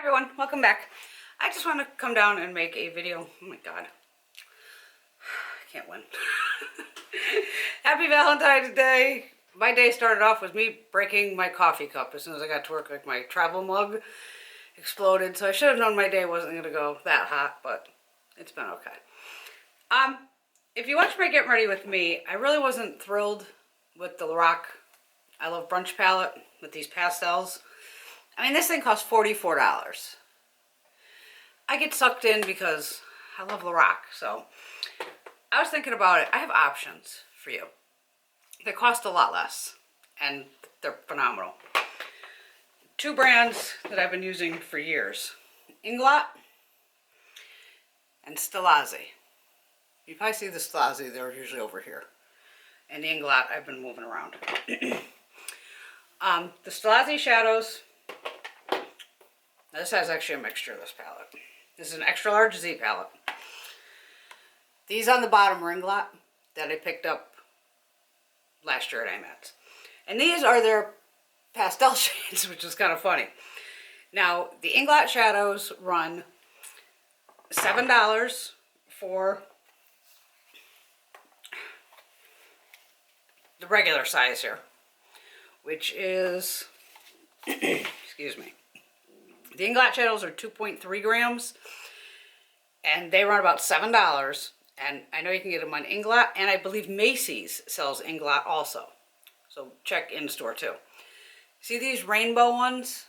Everyone, welcome back. I just want to come down and make a video. Oh my god, I can't win. Happy Valentine's Day. My day started off with me breaking my coffee cup as soon as I got to work. Like, my travel mug exploded, so I should have known my day wasn't going to go that hot, but it's been okay. If you watch my Get Ready With Me, I really wasn't thrilled with the Lorac I Love Brunch palette with these pastels. I mean, this thing costs $44. I get sucked in because I love Lorac, so I was thinking about it. I have options for you. They cost a lot less, and they're phenomenal. Two brands that I've been using for years. Inglot and Stilazzi. You probably see the Stilazzi, they're usually over here. And the Inglot, I've been moving around. The Stilazzi shadows. This has actually a mixture of this palette. This is an extra large Z palette. These on the bottom are Inglot that I picked up last year at Ebates. And these are their pastel shades, which is kind of funny. Now, the Inglot shadows run $7 for the regular size here, which is, excuse me. The Inglot shadows are 2.3 grams, and they run about $7. And I know you can get them on Inglot, and I believe Macy's sells Inglot also. So check in-store too. See these rainbow ones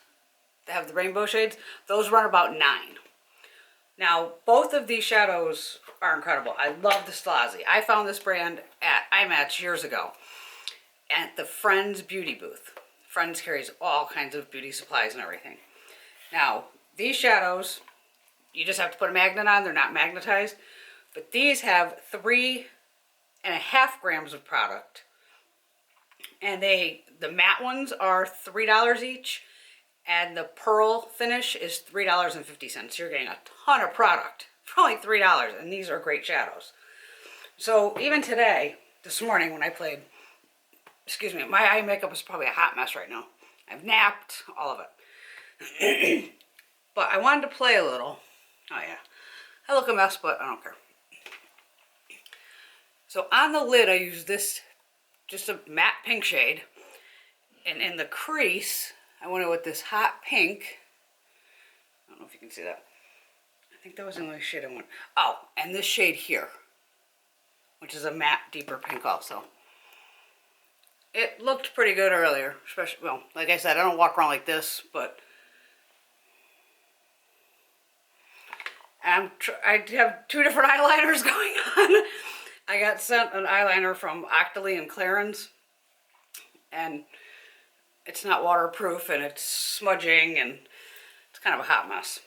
that have the rainbow shades? Those run about $9. Now, both of these shadows are incredible. I love the Stilazzi. I found this brand at Ebates years ago at the Friends beauty booth. Friends carries all kinds of beauty supplies and everything. Now, these shadows, you just have to put a magnet on. They're not magnetized. But these have 3.5 grams of product. And the matte ones are $3 each. And the pearl finish is $3.50. You're getting a ton of product for only $3. And these are great shadows. So even today, this morning when I played, excuse me, my eye makeup is probably a hot mess right now. I've napped, all of it. But I wanted to play a little. Oh yeah, I look a mess, but I don't care. So on the lid I use this, just a matte pink shade, and in the crease I went in with this hot pink. I don't know if you can see that. I think that was the only shade I went. Oh, and this shade here, which is a matte deeper pink also. It looked pretty good earlier, especially, well, like I said, I don't walk around like this, but I have two different eyeliners going on. I got sent an eyeliner from Octoly and Clarins, and it's not waterproof, and it's smudging, and it's kind of a hot mess.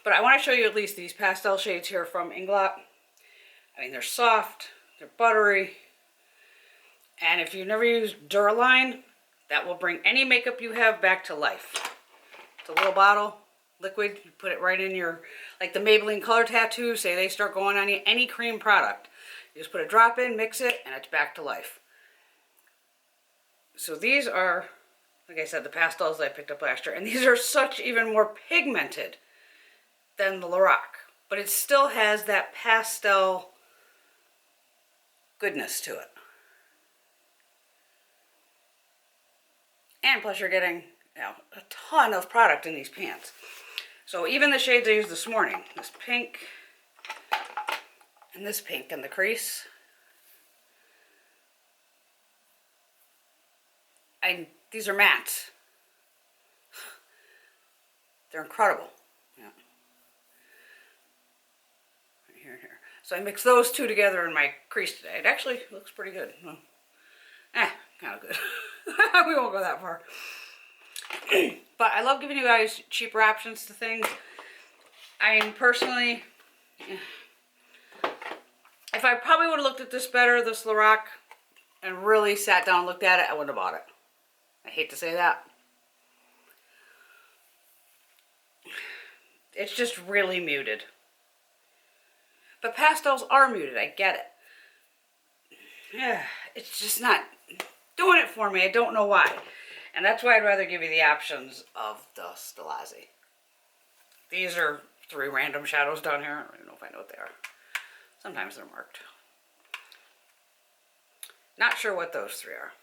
But I want to show you at least these pastel shades here from Inglot. I mean, they're soft, they're buttery, and if you've never used Duraline, that will bring any makeup you have back to life. It's a little bottle. Liquid, you put it right in your, like the Maybelline color tattoo, say they start going on any cream product. You just put a drop in, mix it, and it's back to life. So these are, like I said, the pastels that I picked up last year. And these are such even more pigmented than the Lorac. But it still has that pastel goodness to it. And plus you're getting, you know, a ton of product in these pans. So even the shades I used this morning, this pink and this pink in the crease, these are mattes. They're incredible. Yeah. Right here and here. So I mixed those two together in my crease today. It actually looks pretty good. Well, kind of good. We won't go that far. But I love giving you guys cheaper options to things. I mean, personally, if I probably would have looked at this better, this Lorac, and really sat down and looked at it, I wouldn't have bought it. I hate to say that. It's just really muted. But pastels are muted, I get it. Yeah, it's just not doing it for me. I don't know why. And that's why I'd rather give you the options of the Stilazzi. These are 3 random shadows down here. I don't even know if I know what they are. Sometimes they're marked. Not sure what those 3 are.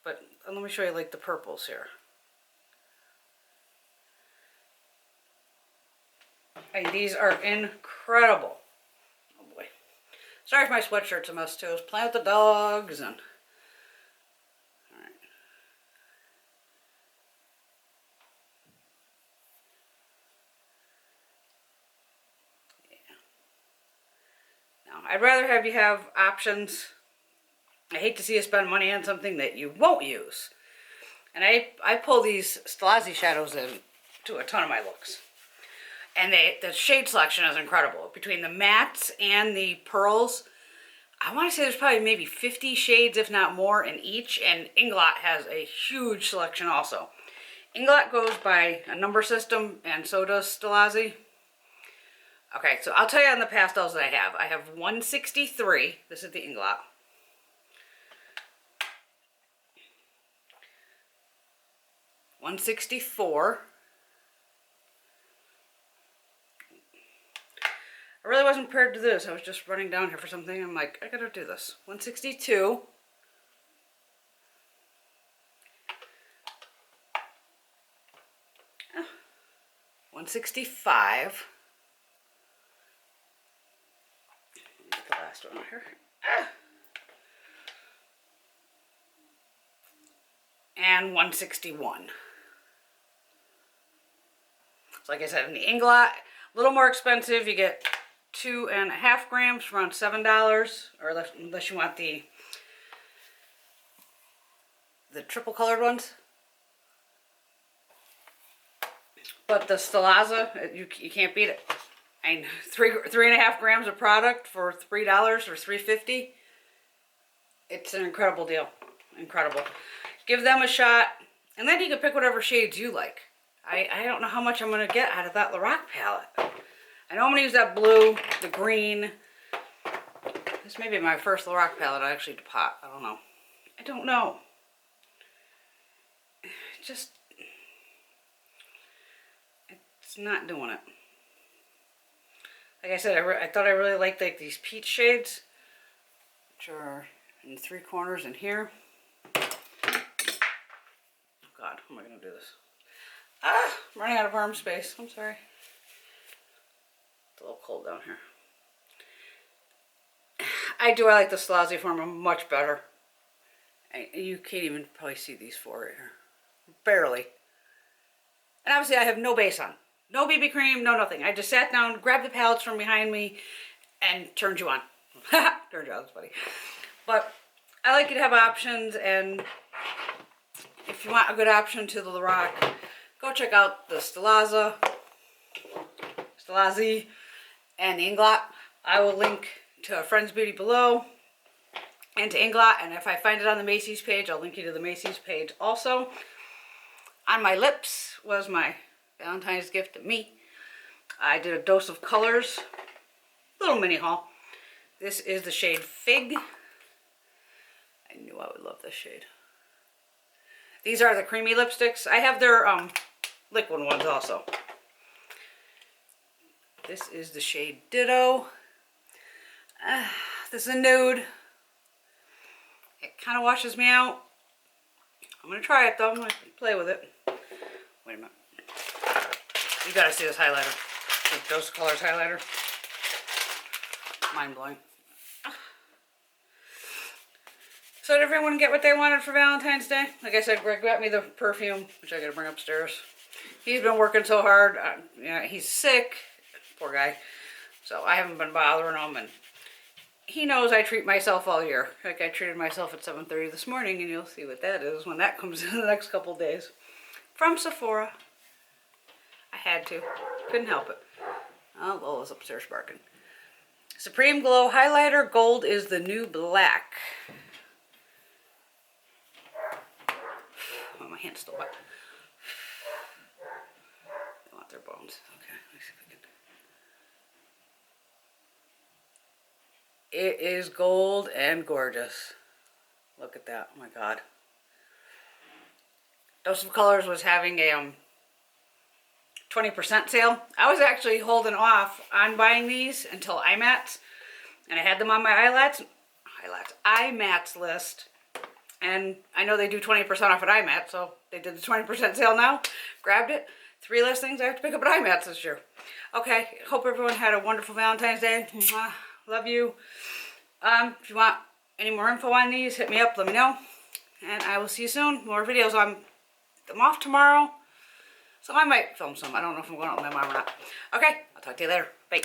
But let me show you like the purples here. And these are incredible. Oh boy. Sorry if my sweatshirt's a mess too. I was playing with the dogs and... Alright. Yeah. Now, I'd rather have you have options. I hate to see you spend money on something that you won't use. And I pull these Stilazzi shadows in to a ton of my looks. And the shade selection is incredible. Between the mattes and the pearls, I want to say there's probably maybe 50 shades, if not more, in each. And Inglot has a huge selection also. Inglot goes by a number system, and so does Stilazzi. Okay, so I'll tell you on the pastels that I have. I have 163. This is the Inglot. 164. I really wasn't prepared to do this. I was just running down here for something. I'm like, I gotta do this. 162. Oh. 165. Get the last one out here. And 161. So like I said, in the Inglot, a little more expensive. You get 2.5 grams for around $7, or unless you want the triple colored ones. But the Stilazzi, you can't beat it. I mean, 3.5 grams of product for $3 or $3.50. It's an incredible deal. Incredible. Give them a shot, and then you can pick whatever shades you like. I don't know how much I'm going to get out of that Lorac palette. I know I'm going to use that blue, the green. This may be my first Lorac palette I actually pot. I don't know. I don't know. It's not doing it. Like I said, I thought I really liked like these peach shades, which are in the 3 corners in here. God, how am I going to do this? I'm running out of arm space. I'm sorry. It's a little cold down here. I like the Stilazzi form much better. You can't even probably see these 4 right here. Barely. And obviously I have no base on. No BB cream, no nothing. I just sat down, grabbed the palettes from behind me, and turned you on. Turned you on, that's funny. But I like you to have options, and if you want a good option to the Lorac, go check out the Stilazzi and the Inglot. I will link to Friends Beauty below and to Inglot, and if I find it on the Macy's page, I'll link you to the Macy's page also. On my lips was my Valentine's gift to me. I did a dose of colors, little mini haul. This is the shade Fig. I knew I would love this shade. These are the creamy lipsticks. I have their liquid ones also. This is the shade Ditto. This is a nude. It kind of washes me out. I'm going to try it though. I'm going to play with it. Wait a minute. You got to see this highlighter. This Dose Colors highlighter. Mind blowing. So did everyone get what they wanted for Valentine's Day? Like I said, Greg got me the perfume, which I got to bring upstairs. He's been working so hard. He's sick. Poor guy. So I haven't been bothering him, and he knows I treat myself all year. Like I treated myself at 7:30 this morning, and you'll see what that is when that comes in the next couple of days. From Sephora. I had to. Couldn't help it. Oh, Lola's upstairs barking. Supreme Glow Highlighter. Gold is the new black. Oh, my hand's still wet. They want their bones. Okay, let me see if we can. It is gold and gorgeous. Look at that. Oh my God. Dose of Colors was having a 20% sale. I was actually holding off on buying these until IMATS, and I had them on my IMATS list, and I know they do 20% off at IMATS, so they did the 20% sale now. Grabbed it. 3 less things I have to pick up at IMATS this year. Okay, hope everyone had a wonderful Valentine's Day. Mwah. Love you. If you want any more info on these, hit me up, let me know, and I will see you soon. More videos. I'm off tomorrow, so I might film some. I don't know if I'm going out with my mom or not. Okay, I'll talk to you later. Bye.